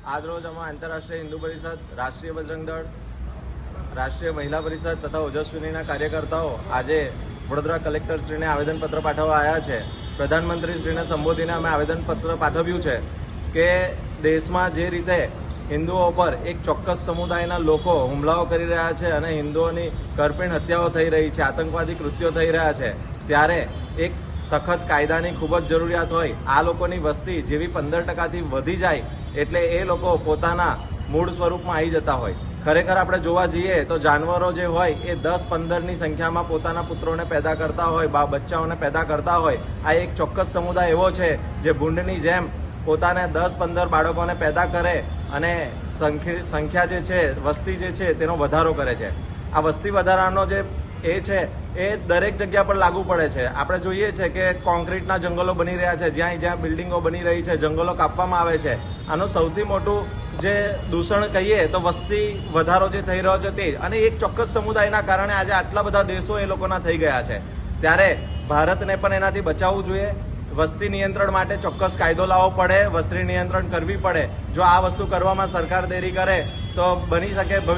આજરોજ અમે આંતરરાષ્ટ્રીય હિન્દુ પરિષદ, રાષ્ટ્રીય બજરંગ દળ, રાષ્ટ્રીય મહિલા પરિષદ તથા ઓજસ્વીનીના કાર્યકર્તાઓ આજે વડોદરા કલેક્ટરશ્રીને આવેદનપત્ર પાઠવવા આવ્યા છે. પ્રધાનમંત્રીશ્રીને સંબોધીને અમે આવેદનપત્ર પાઠવ્યું છે કે દેશમાં જે રીતે હિન્દુઓ પર એક ચોક્કસ સમુદાયના લોકો હુમલાઓ કરી રહ્યા છે અને હિન્દુઓની કરપીણ હત્યાઓ થઈ રહી છે, આતંકવાદી કૃત્યો થઈ રહ્યા છે, ત્યારે એક સખત કાયદાની ખૂબ જ જરૂરિયાત હોય. આ લોકોની વસ્તી જેવી 15%થી વધી જાય એટલે એ લોકો પોતાના મૂળ સ્વરૂપમાં આવી જતા હોય. ખરેખર આપણે જોવા જઈએ તો જાનવરો જે હોય એ 10-15ની સંખ્યામાં પોતાના પુત્રોને પેદા કરતા હોય, બચ્ચાઓને પેદા કરતા હોય. આ એક ચોક્કસ સમુદાય એવો છે જે ભૂંડની જેમ પોતાને 10-15 બાળકોને પેદા કરે અને સંખ્યા જે છે, વસ્તી જે છે તેનો વધારો કરે છે. આ વસ્તી વધારાનો જે એ છે એ દરેક જગ્યા પર લાગુ પડે છે. આપણે જોઈએ છે કે કોન્ક્રીટના જંગલો બની રહ્યા છે, જ્યાં બિલ્ડિંગો બની રહી છે, જંગલો કાપવામાં આવે છે. આનું સૌથી મોટું જે દૂષણ કહીએ તો વસ્તી વધારો જે થઈ રહ્યો છે તે, અને એક ચોક્કસ સમુદાયના કારણે આજે આટલા બધા દેશો એ લોકોના થઈ ગયા છે. ત્યારે ભારતને પણ એનાથી બચાવવું જોઈએ. વસ્તી નિયંત્રણ માટે ચોક્કસ કાયદો લાવવો પડે, વસ્તી નિયંત્રણ કરવી પડે. જો આ વસ્તુ કરવામાં સરકાર દેરી કરે તો બની શકે ભવિષ્ય